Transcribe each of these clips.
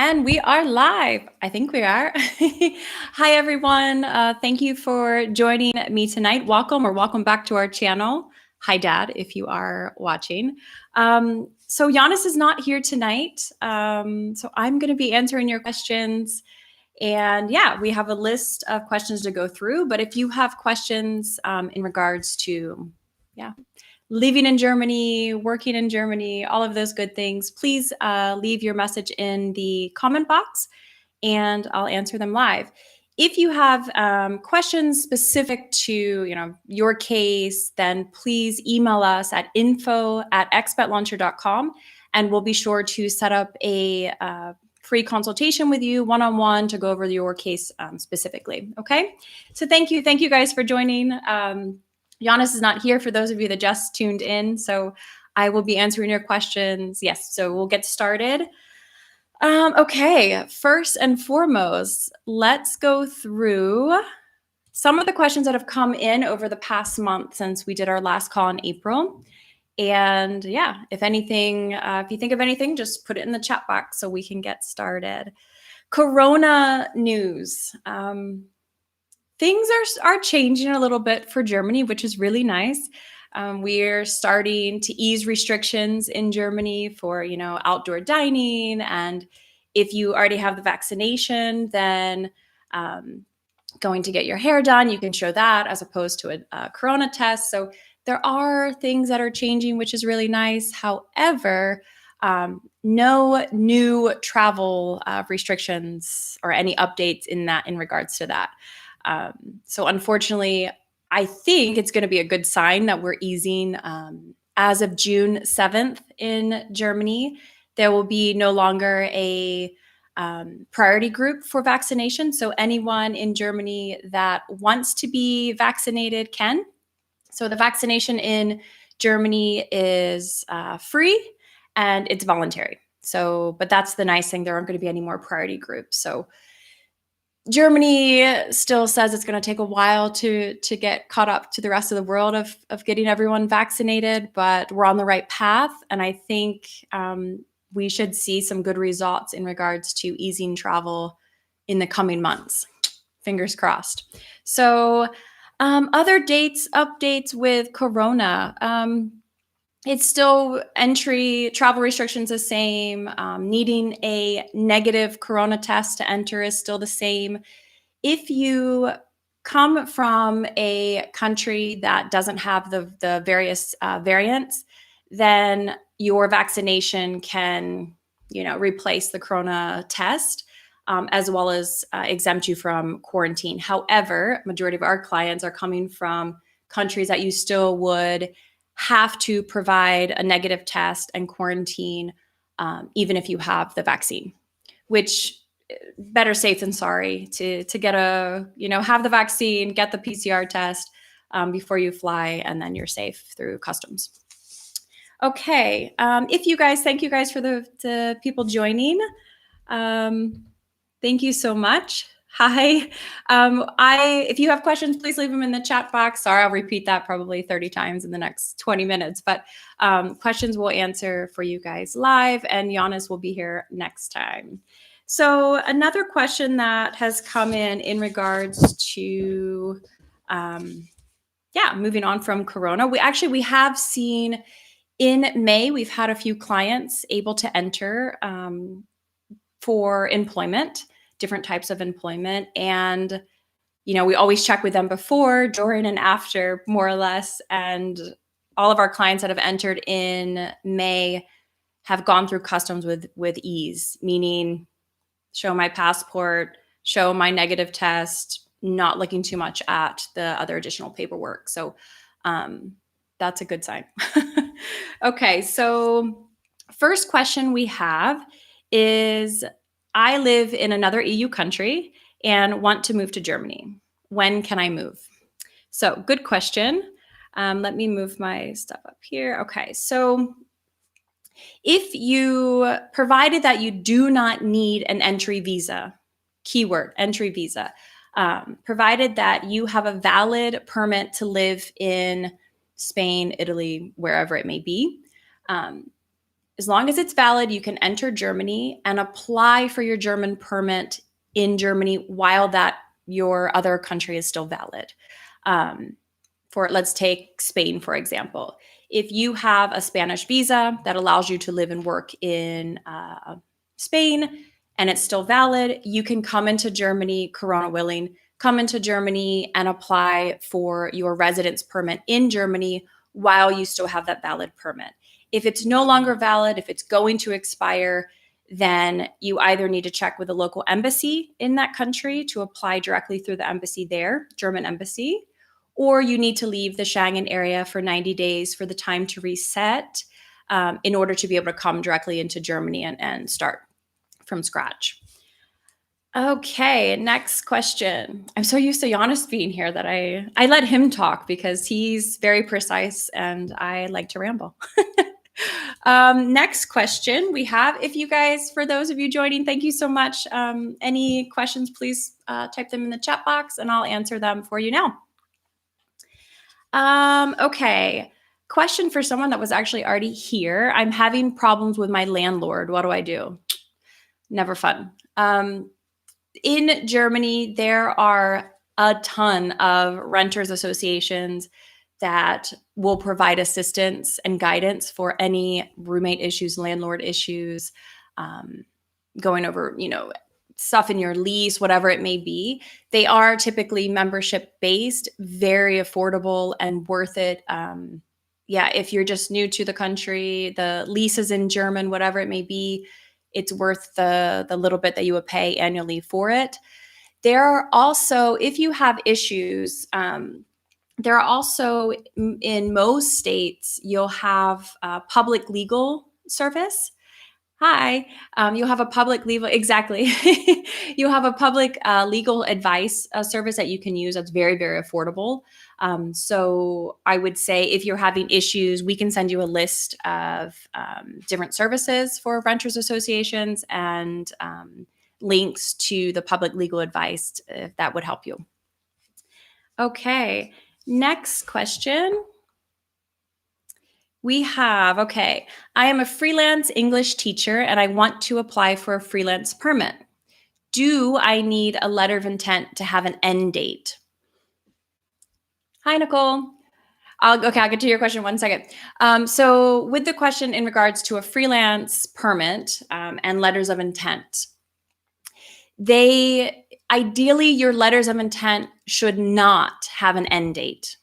And we are live. I think we are. Hi, everyone. Thank you for joining me tonight. Welcome or welcome back to our channel. Hi, Dad, if you are watching. So Giannis is not here tonight. So I'm going to be answering your questions. And yeah, we have a list of questions to go through. But if you have questions in regards to, living in Germany, working in Germany, all of those good things, please leave your message in the comment box and I'll answer them live. If you have questions specific to your case, then please email us at info@expatlauncher.com and we'll be sure to set up a free consultation with you one-on-one to go over your case specifically. Okay, so thank you guys for joining. Giannis is not here for those of you that just tuned in, so I will be answering your questions. Yes, so we'll get started. Okay, first and foremost, let's go through some of the questions that have come in over the past month since we did our last call in April. And yeah, if anything, if you think of anything, just put it in the chat box so we can get started. Corona news. Things are changing a little bit for Germany, which is really nice. We're starting to ease restrictions in Germany for, outdoor dining. And if you already have the vaccination, then going to get your hair done, you can show that as opposed to a Corona test. So there are things that are changing, which is really nice. However, no new travel restrictions or any updates in regards to that. So unfortunately, I think it's going to be a good sign that we're easing. As of June 7th in Germany, there will be no longer a priority group for vaccination. So anyone in Germany that wants to be vaccinated can. So the vaccination in Germany is free and it's voluntary. So, but that's the nice thing. There aren't going to be any more priority groups. So Germany still says it's going to take a while to get caught up to the rest of the world of getting everyone vaccinated, but we're on the right path. And I think we should see some good results in regards to easing travel in the coming months. Fingers crossed. So other updates with Corona. It's still travel restrictions the same. Needing a negative Corona test to enter is still the same. If you come from a country that doesn't have the various variants, then your vaccination can, replace the Corona test, as well as exempt you from quarantine. However, majority of our clients are coming from countries that you still would have to provide a negative test and quarantine, even if you have the vaccine, which better safe than sorry to get have the vaccine, get the PCR test before you fly, and then you're safe through customs. Okay. Thank you guys for the people joining. Thank you so much. Hi. If you have questions, please leave them in the chat box. Sorry, I'll repeat that probably 30 times in the next 20 minutes, but questions we'll answer for you guys live, and Giannis will be here next time. So another question that has come in regards to, moving on from Corona. We have seen in May, we've had a few clients able to enter for employment, different types of employment. And, we always check with them before, during, and after, more or less. And all of our clients that have entered in May have gone through customs with ease, meaning show my passport, show my negative test, not looking too much at the other additional paperwork. So that's a good sign. Okay, so first question we have is, I live in another EU country and want to move to Germany. When can I move? So good question. Let me move my stuff up here. Okay, so if provided that you do not need an entry visa, keyword, entry visa, provided that you have a valid permit to live in Spain, Italy, wherever it may be, as long as it's valid, you can enter Germany and apply for your German permit in Germany while your other country is still valid. Let's take Spain, for example. If you have a Spanish visa that allows you to live and work in Spain and it's still valid, you can come into Germany, Corona willing, come into Germany and apply for your residence permit in Germany while you still have that valid permit. If it's no longer valid, if it's going to expire, then you either need to check with the local embassy in that country to apply directly through the embassy there, German embassy, or you need to leave the Schengen area for 90 days for the time to reset in order to be able to come directly into Germany and start from scratch. Okay, next question. I'm so used to Giannis being here that I let him talk because he's very precise and I like to ramble. Next question we have, if you guys, for those of you joining, thank you so much. Any questions, please type them in the chat box and I'll answer them for you now. Okay. Question for someone that was actually already here. I'm having problems with my landlord. What do I do? Never fun. In Germany, there are a ton of renters associations that will provide assistance and guidance for any roommate issues, landlord issues, going over, stuff in your lease, whatever it may be. They are typically membership based, very affordable and worth it. If you're just new to the country, the lease is in German, whatever it may be, it's worth the little bit that you would pay annually for it. There are also, if you have issues, there are also in most states, you'll have a public legal service. Hi, you'll have a public legal, exactly. You'll have a public legal advice service that you can use that's very, very affordable. So I would say if you're having issues, we can send you a list of different services for renters associations and links to the public legal advice if that would help you. Okay, next question. We have, I am a freelance English teacher and I want to apply for a freelance permit. Do I need a letter of intent to have an end date? Hi, Nicole. I'll get to your question in 1 second. So with the question in regards to a freelance permit and letters of intent, ideally your letters of intent should not have an end date.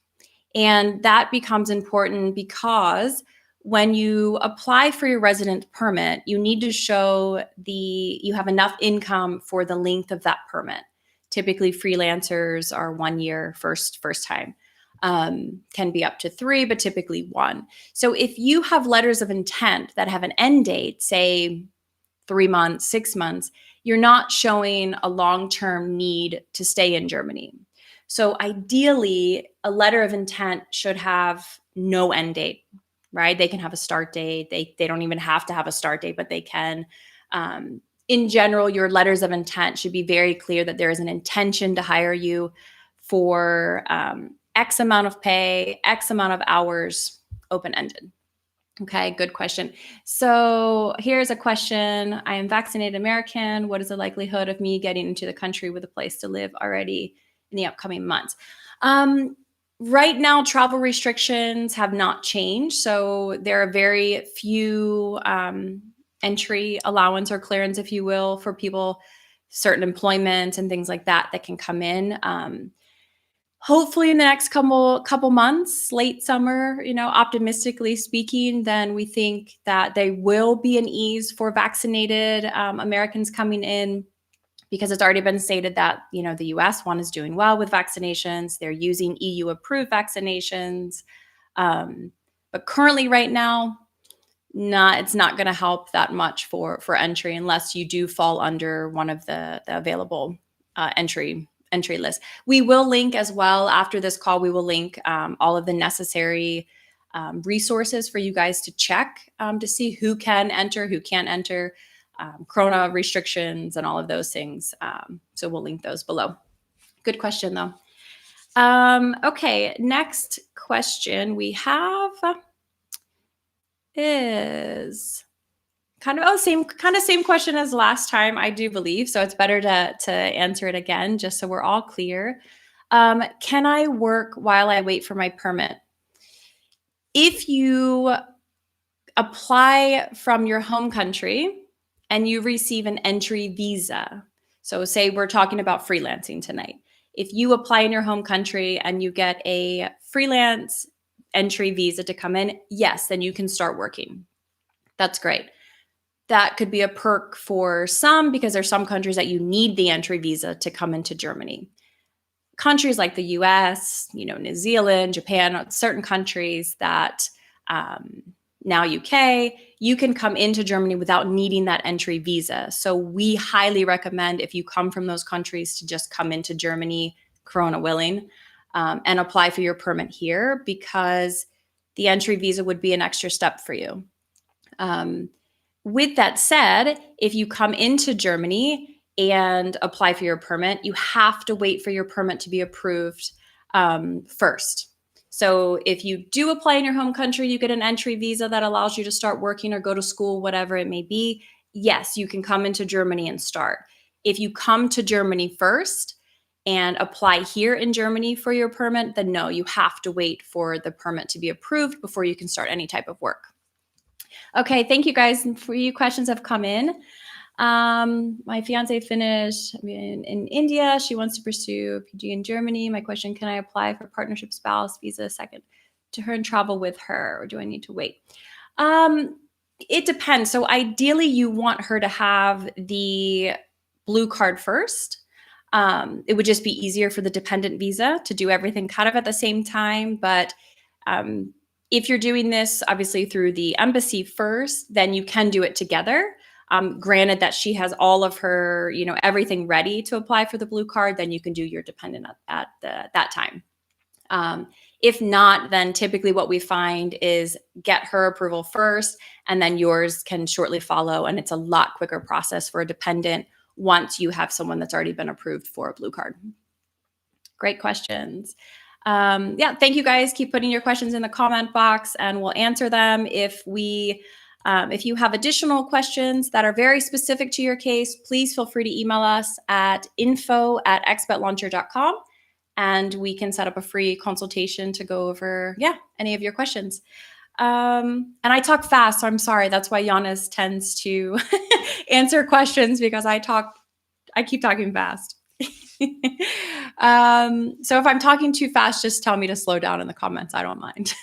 And that becomes important because when you apply for your resident permit, you need to show you have enough income for the length of that permit. Typically, freelancers are 1 year first time. Can be up to 3, but typically 1. So if you have letters of intent that have an end date, say 3 months, 6 months, you're not showing a long-term need to stay in Germany. So ideally, a letter of intent should have no end date, right? They can have a start date. They don't even have to have a start date, but they can. In general, your letters of intent should be very clear that there is an intention to hire you for X amount of pay, X amount of hours, open-ended. Okay, good question. So here's a question. I am vaccinated American. What is the likelihood of me getting into the country with a place to live already in the upcoming months? Right now, travel restrictions have not changed. So there are very few entry allowance or clearance, if you will, for people, certain employment and things like that can come in. Hopefully in the next couple months, late summer, optimistically speaking, then we think that there will be an ease for vaccinated Americans coming in, because it's already been stated that, the US is doing well with vaccinations. They're using EU approved vaccinations. But currently right now, it's not going to help that much for entry unless you do fall under one of the available entry list. We will link as well after this call. We will link all of the necessary resources for you guys to check to see who can enter, who can't enter, Corona restrictions and all of those things. So we'll link those below. Good question though. Okay, next question we have is, same question as last time, I do believe. So it's better to answer it again, just so we're all clear. Can I work while I wait for my permit? If you apply from your home country and you receive an entry visa, so say we're talking about freelancing tonight. If you apply in your home country and you get a freelance entry visa to come in, yes, then you can start working. That's great. That could be a perk for some because there's some countries that you need the entry visa to come into Germany. Countries like the US, New Zealand, Japan, certain countries that now UK, you can come into Germany without needing that entry visa. So we highly recommend if you come from those countries to just come into Germany, Corona willing, and apply for your permit here because the entry visa would be an extra step for you. With that said, if you come into Germany and apply for your permit, you have to wait for your permit to be approved first. So if you do apply in your home country, you get an entry visa that allows you to start working or go to school, whatever it may be. Yes, you can come into Germany and start. If you come to Germany first and apply here in Germany for your permit, then no, you have to wait for the permit to be approved before you can start any type of work. Okay, thank you guys. For you questions have come in. My fiance finished in India. She wants to pursue PG in Germany. My question, can I apply for partnership spouse visa second to her and travel with her, or do I need to wait? It depends. So ideally you want her to have the blue card first. It would just be easier for the dependent visa to do everything kind of at the same time. But if you're doing this obviously through the embassy first, then you can do it together. Granted that she has all of her, everything ready to apply for the blue card, then you can do your dependent at that time. If not, then typically what we find is get her approval first, and then yours can shortly follow. And it's a lot quicker process for a dependent once you have someone that's already been approved for a blue card. Great questions. Thank you guys. Keep putting your questions in the comment box and we'll answer them. If you have additional questions that are very specific to your case, please feel free to email us at info@expatlauncher.com and we can set up a free consultation to go over, any of your questions. And I talk fast, so I'm sorry. That's why Giannis tends to answer questions because I keep talking fast. So if I'm talking too fast, just tell me to slow down in the comments. I don't mind.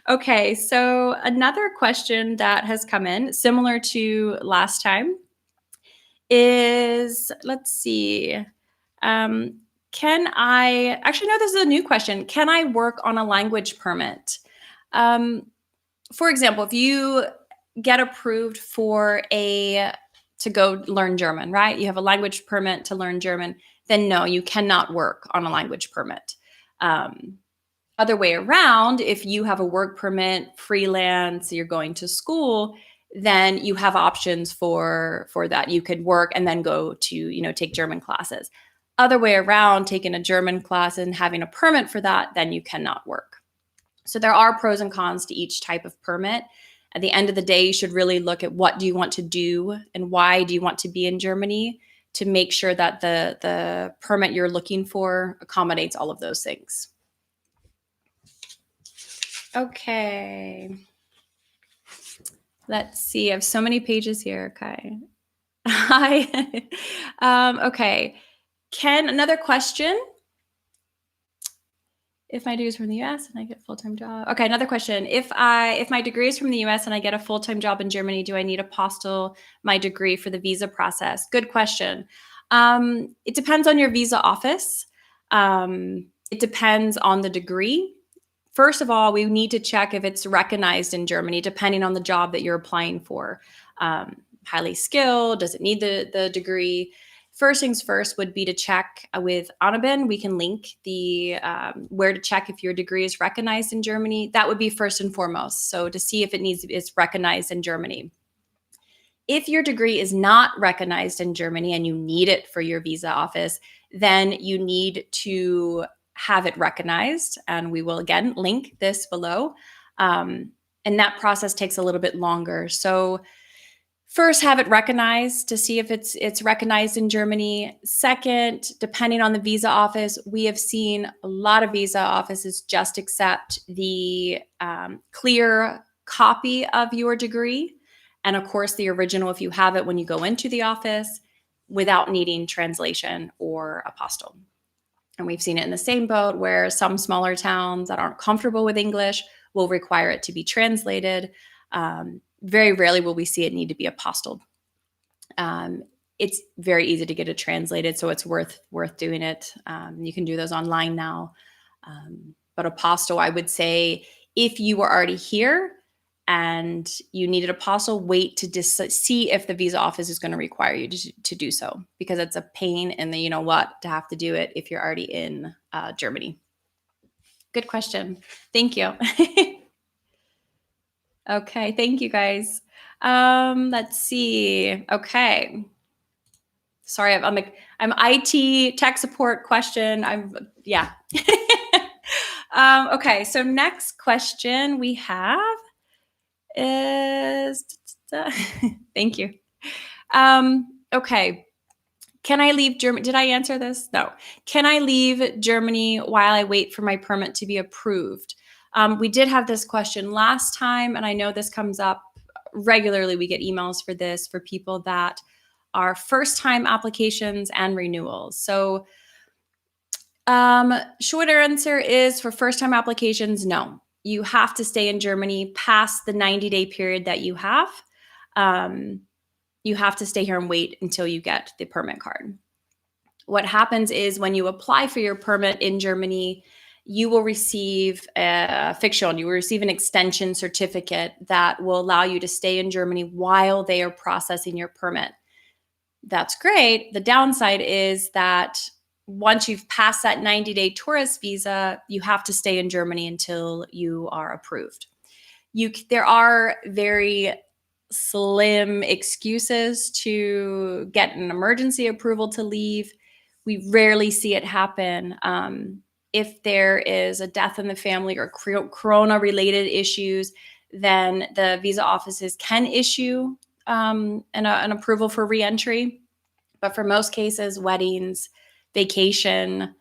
Okay, so another question that has come in, similar to last time, is, let's see. This is a new question. Can I work on a language permit? For example, if you get approved to go learn German, right? You have a language permit to learn German, then no, you cannot work on a language permit. Other way around, if you have a work permit, freelance, you're going to school, then you have options for that. You could work and then go to, take German classes. Other way around, taking a German class and having a permit for that, then you cannot work. So there are pros and cons to each type of permit. At the end of the day, you should really look at what do you want to do and why do you want to be in Germany to make sure that the permit you're looking for accommodates all of those things. Okay. Let's see. I have so many pages here. Okay. Hi. Okay. Another question. If my degree is from the US and I get a full-time job. Okay, another question. If my degree is from the US and I get a full-time job in Germany, do I need to apostille my degree for the visa process? Good question. It depends on your visa office. It depends on the degree. First of all, we need to check if it's recognized in Germany, depending on the job that you're applying for. Highly skilled, does it need the degree? First things first would be to check with Anabin. We can link the where to check if your degree is recognized in Germany. That would be first and foremost. So to see if it's recognized in Germany. If your degree is not recognized in Germany and you need it for your visa office, then you need to have it recognized. And we will again link this below. And that process takes a little bit longer. So first, have it recognized to see if it's recognized in Germany. Second, depending on the visa office, we have seen a lot of visa offices just accept the clear copy of your degree, and of course the original if you have it when you go into the office, without needing translation or apostille. And we've seen it in the same boat where some smaller towns that aren't comfortable with English will require it to be translated. Very rarely will we see it need to be apostilled. It's very easy to get it translated, so it's worth doing it. You can do those online now. But apostille, I would say, if you were already here and you needed apostille, wait to see if the visa office is going to require you to do so, because it's a pain in the to have to do it if you're already in Germany. Good question. Thank you. Okay, thank you guys. Let's see. Okay. Sorry, I'm IT tech support question. Okay, so next question we have is thank you. Okay. Can I leave Germany? Did I answer this? No. Can I leave Germany while I wait for my permit to be approved? We did have this question last time, and I know this comes up regularly. We get emails for this for people that are first-time applications and renewals. So short answer is, for first-time applications, no. You have to stay in Germany past the 90-day period that you have. You have to stay here and wait until you get the permit card. What happens is when you apply for your permit in Germany, you will receive a fiction, you will receive an extension certificate that will allow you to stay in Germany while they are processing your permit. That's great. The downside is that once you've passed that 90-day tourist visa, you have to stay in Germany until you are approved. There are very slim excuses to get an emergency approval to leave. We rarely see it happen. If there is a death in the family or corona-related issues, then the visa offices can issue an approval for reentry. But for most cases, weddings, vacation,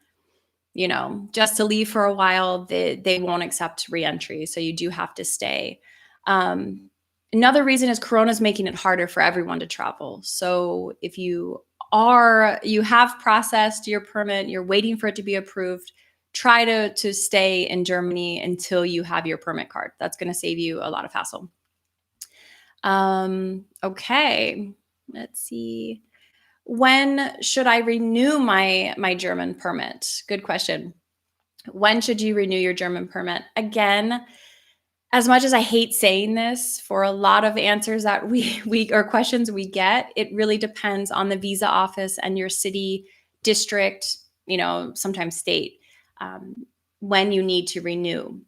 just to leave for a while, they won't accept reentry. So you do have to stay. Another reason is Corona is making it harder for everyone to travel. So if you have processed your permit, you're waiting for it to be approved, try to stay in Germany until you have your permit card. That's going to save you a lot of hassle. Okay, let's see. When should I renew my German permit? Good question. When should you renew your German permit? Again, as much as I hate saying this, for a lot of answers that we or questions we get, it really depends on the visa office and your city, district, sometimes state, when you need to renew.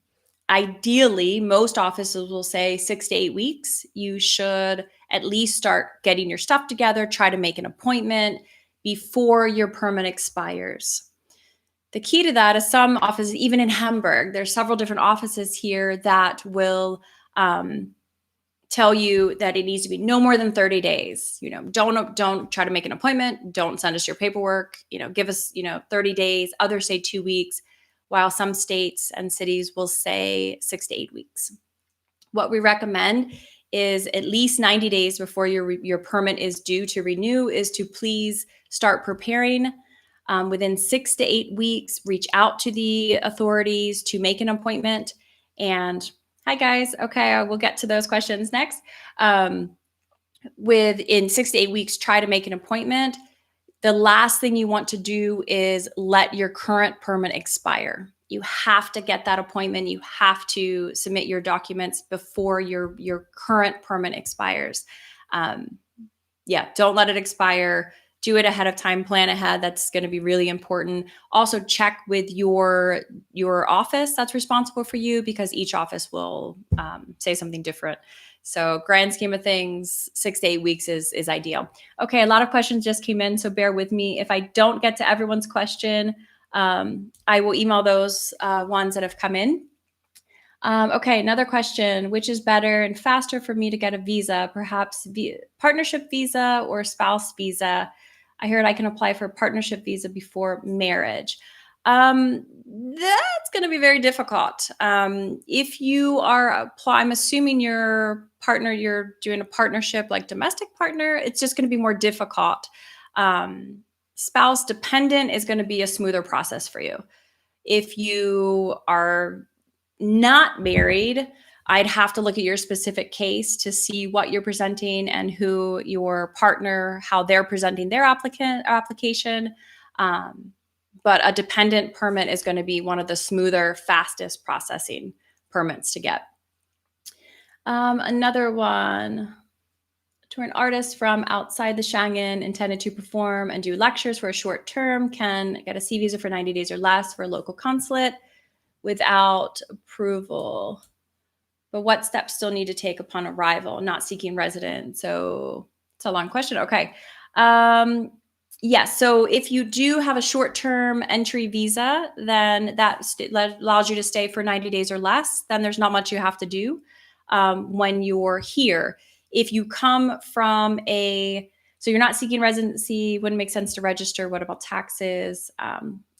Ideally, most offices will say 6 to 8 weeks. You should at least start getting your stuff together, try to make an appointment before your permit expires. The key to that is some offices, even in Hamburg, there's several different offices here that will tell you that it needs to be no more than 30 days. Don't try to make an appointment. Don't send us your paperwork. Give us 30 days. Others say 2 weeks, while some states and cities will say 6 to 8 weeks. What we recommend is at least 90 days before your permit is due to renew is to please start preparing. Within 6 to 8 weeks, reach out to the authorities to make an appointment. And hi guys, okay, we'll get to those questions next. Within 6 to 8 weeks, try to make an appointment. The last thing you want to do is let your current permit expire. You have to get that appointment. You have to submit your documents before your current permit expires. Don't let it expire. Do it ahead of time, plan ahead. That's going to be really important. Also check with your office that's responsible for you, because each office will say something different. So grand scheme of things, 6 to 8 weeks is ideal. Okay, a lot of questions just came in, so bear with me. If I don't get to everyone's question, I will email those ones that have come in. Okay, another question. Which is better and faster for me to get a visa? Perhaps partnership visa or spouse visa? I heard I can apply for a partnership visa before marriage. That's going to be very difficult. If you are I'm assuming your partner, you're doing a partnership like domestic partner, it's just going to be more difficult. Spouse dependent is going to be a smoother process for you. If you are not married, I'd have to look at your specific case to see what you're presenting and who your partner, how they're presenting their application. But a dependent permit is going to be one of the smoother, fastest processing permits to get. Another one. To an artist from outside the Schengen intended to perform and do lectures for a short term can get a C visa for 90 days or less for a local consulate without approval. But what steps still need to take upon arrival, not seeking residence? So it's a long question. Okay. Yes. So if you do have a short-term entry visa, then that allows you to stay for 90 days or less. Then there's not much you have to do when you're here. If you come from so you're not seeking residency, wouldn't make sense to register. What about taxes?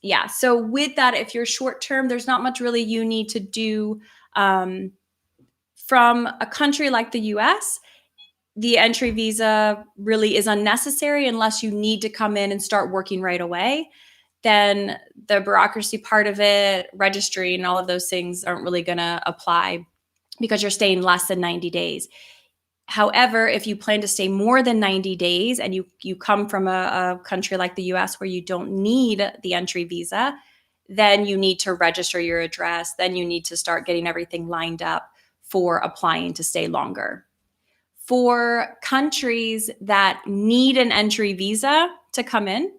Yeah. So with that, if you're short-term, there's not much really you need to do. From a country like the US, the entry visa really is unnecessary unless you need to come in and start working right away. Then the bureaucracy part of it, registry and all of those things aren't really going to apply because you're staying less than 90 days. However, if you plan to stay more than 90 days and you come from a country like the US where you don't need the entry visa, then you need to register your address. Then you need to start getting everything lined up for applying to stay longer. For countries that need an entry visa to come in,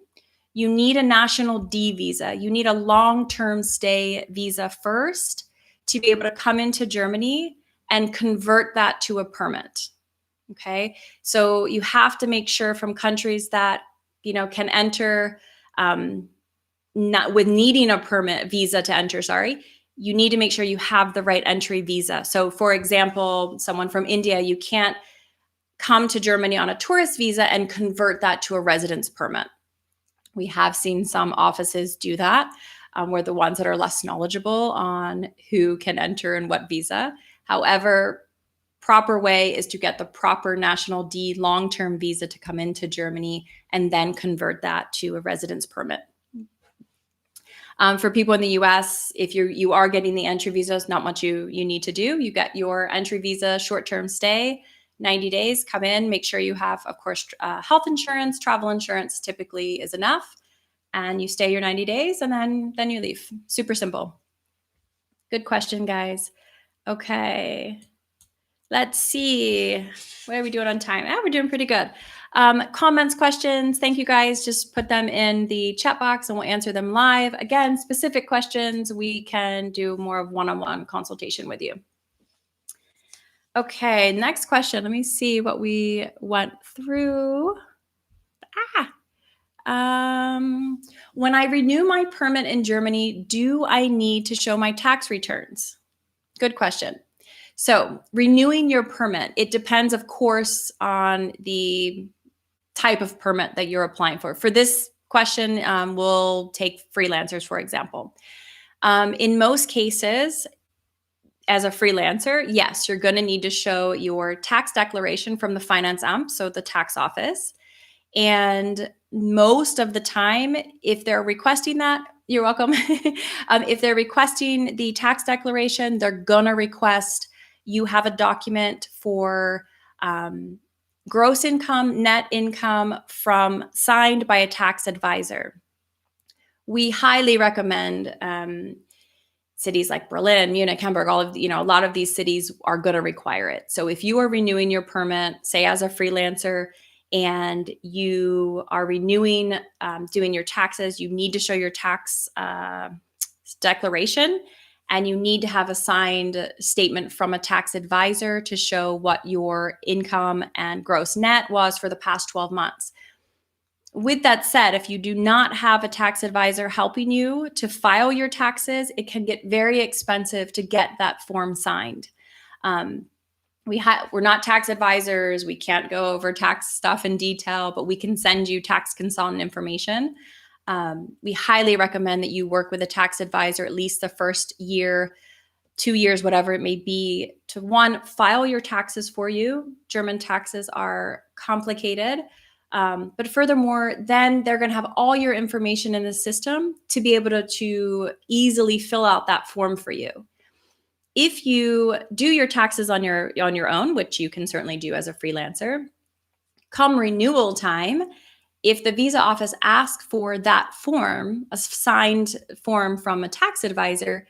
you need a national D visa. You need a long-term stay visa first to be able to come into Germany and convert that to a permit. Okay, so you have to make sure from countries that can enter not with needing a permit visa to enter. You need to make sure you have the right entry visa. So, for example, someone from India, you can't come to Germany on a tourist visa and convert that to a residence permit. We have seen some offices do that. We're the ones that are less knowledgeable on who can enter and what visa. However, proper way is to get the proper national D long-term visa to come into Germany and then convert that to a residence permit. For people in the US, if you are getting the entry visas, not much you need to do. You get your entry visa, short-term stay, 90 days, come in, make sure you have, of course, health insurance, travel insurance typically is enough. And you stay your 90 days and then you leave. Super simple. Good question, guys. Okay. Let's see. What are we doing on time? We're doing pretty good. Comments, questions, thank you guys. Just put them in the chat box and we'll answer them live. Again, specific questions, we can do more of one-on-one consultation with you. Okay, next question. Let me see what we went through. When I renew my permit in Germany, do I need to show my tax returns? Good question. So renewing your permit, it depends, of course, on the type of permit that you're applying for. For this question, we'll take freelancers, for example. In most cases, as a freelancer, yes, you're going to need to show your tax declaration from the Finanzamt, so the tax office. And most of the time, if they're requesting that, you're welcome. If they're requesting the tax declaration, they're going to request you have a document for gross income, net income signed by a tax advisor. We highly recommend cities like Berlin, Munich, Hamburg, a lot of these cities are going to require it. So if you are renewing your permit, say as a freelancer, and you are renewing, doing your taxes, you need to show your tax declaration, and you need to have a signed statement from a tax advisor to show what your income and gross net was for the past 12 months. With that said, if you do not have a tax advisor helping you to file your taxes, it can get very expensive to get that form signed. We're not tax advisors. We can't go over tax stuff in detail, but we can send you tax consultant information. We highly recommend that you work with a tax advisor at least the first year, 2 years, whatever it may be, to one, file your taxes for you. German taxes are complicated. But furthermore, then they're going to have all your information in the system to be able to easily fill out that form for you. If you do your taxes on your own, which you can certainly do as a freelancer, come renewal time, if the visa office asks for that form, a signed form from a tax advisor,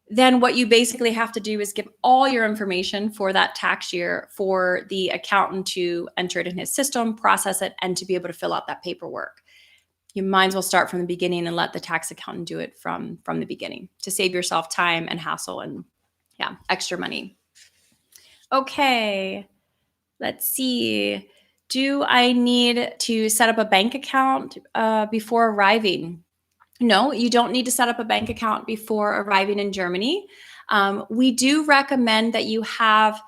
then what you basically have to do is give all your information for that tax year for the accountant to enter it in his system, process it, and to be able to fill out that paperwork. You might as well start from the beginning and let the tax accountant do it from the beginning to save yourself time and hassle and extra money. Okay, let's see. Do I need to set up a bank account before arriving? No, you don't need to set up a bank account before arriving in Germany. We do recommend that you have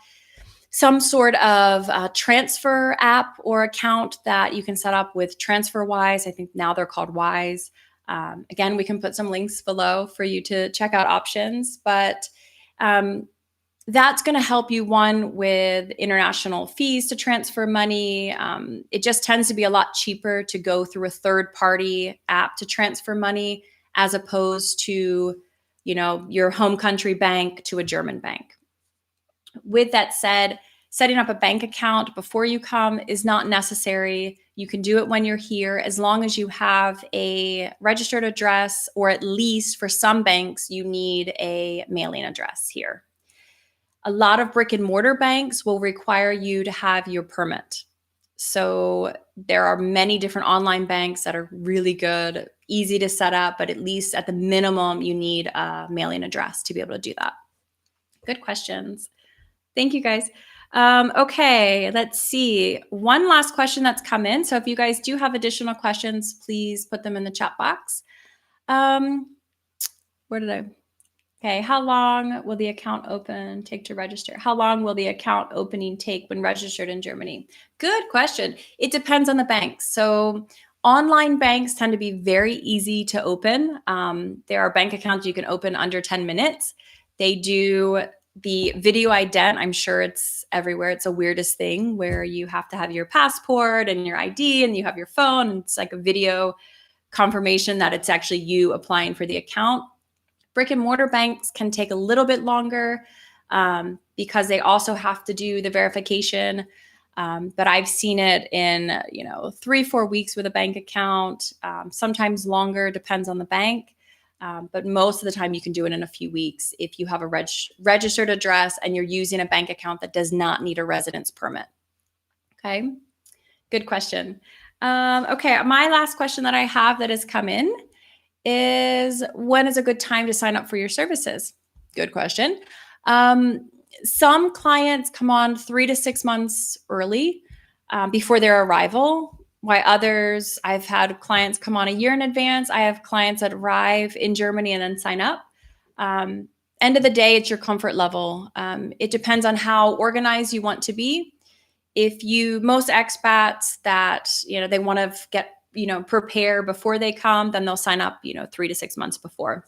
some sort of transfer app or account that you can set up with Transferwise. I think now they're called Wise. Again, we can put some links below for you to check out options, but that's going to help you, one, with international fees to transfer money. It just tends to be a lot cheaper to go through a third-party app to transfer money as opposed to, your home country bank to a German bank. With that said, setting up a bank account before you come is not necessary. You can do it when you're here as long as you have a registered address, or at least for some banks, you need a mailing address here. A lot of brick and mortar banks will require you to have your permit. So there are many different online banks that are really good, easy to set up, but at least at the minimum, you need a mailing address to be able to do that. Good questions. Thank you, guys. Okay, let's see. One last question that's come in. So if you guys do have additional questions, please put them in the chat box. Okay, how long will the account open take to register? How long will the account opening take when registered in Germany? Good question. It depends on the bank. So online banks tend to be very easy to open. There are bank accounts you can open under 10 minutes. They do the video ident. I'm sure it's everywhere. It's the weirdest thing where you have to have your passport and your ID and you have your phone. And it's like a video confirmation that it's actually you applying for the account. Brick and mortar banks can take a little bit longer because they also have to do the verification. But I've seen it in 3-4 weeks with a bank account, sometimes longer, depends on the bank. But most of the time you can do it in a few weeks if you have a registered address and you're using a bank account that does not need a residence permit. Okay, good question. Okay, my last question that I have that has come in is, when is a good time to sign up for your services? Good question. Some clients come on 3 to 6 months early before their arrival, while others, I've had clients come on a year in advance. I have clients that arrive in Germany and then sign up. End of the day, it's your comfort level. It depends on how organized you want to be. Most expats that, they want to get prepare before they come, then they'll sign up, 3 to 6 months before.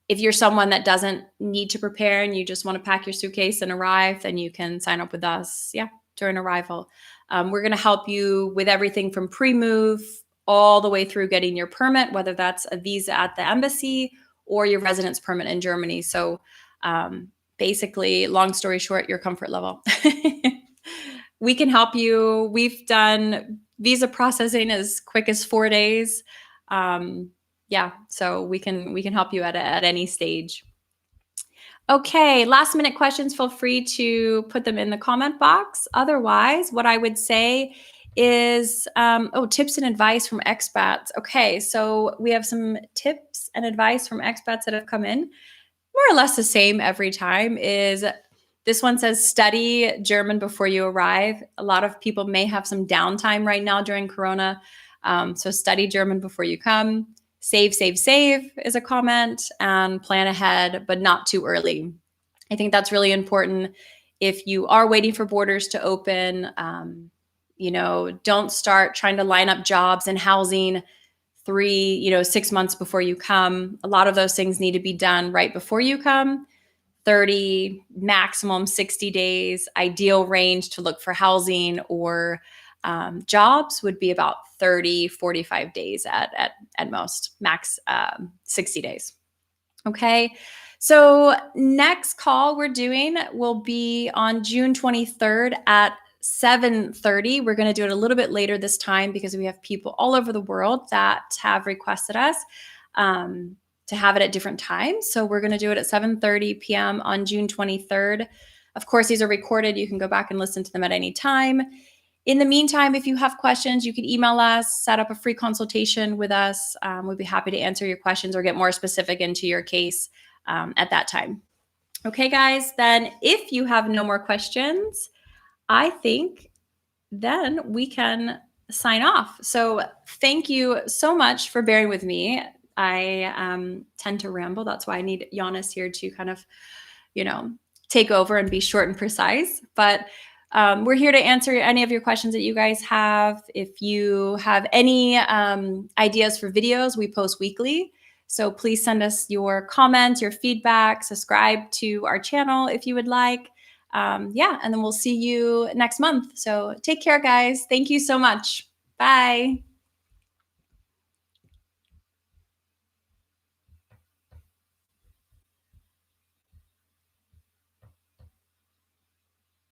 If you're someone that doesn't need to prepare and you just want to pack your suitcase and arrive, then you can sign up with us, during arrival. We're going to help you with everything from pre-move all the way through getting your permit, whether that's a visa at the embassy or your residence permit in Germany. So basically, long story short, your comfort level. We can help you. We've done visa processing as quick as 4 days. So we can help you at any stage. Okay, last minute questions, feel free to put them in the comment box. Otherwise, what I would say is, tips and advice from expats. Okay, so we have some tips and advice from expats that have come in. More or less the same every time. Is This one says study German before you arrive. A lot of people may have some downtime right now during Corona. So study German before you come. Save, save, save is a comment, and plan ahead, but not too early. I think that's really important. If you are waiting for borders to open, don't start trying to line up jobs and housing 6 months before you come. A lot of those things need to be done right before you come. 30, maximum 60 days. Ideal range to look for housing or jobs would be about 30, 45 days at most, max 60 days. Okay. So next call we're doing will be on June 23rd at 7:30. We're going to do it a little bit later this time because we have people all over the world that have requested us to have it at different times. So we're going to do it at 7:30 p.m. on June 23rd. Of course, these are recorded. You can go back and listen to them at any time. In the meantime, if you have questions, you can email us, set up a free consultation with us. We'd be happy to answer your questions or get more specific into your case at that time. Okay, guys, then if you have no more questions, I think then we can sign off. So thank you so much for bearing with me. I tend to ramble. That's why I need Giannis here to kind of, take over and be short and precise. But we're here to answer any of your questions that you guys have. If you have any ideas for videos, we post weekly. So please send us your comments, your feedback, subscribe to our channel if you would like. And then we'll see you next month. So take care, guys. Thank you so much. Bye.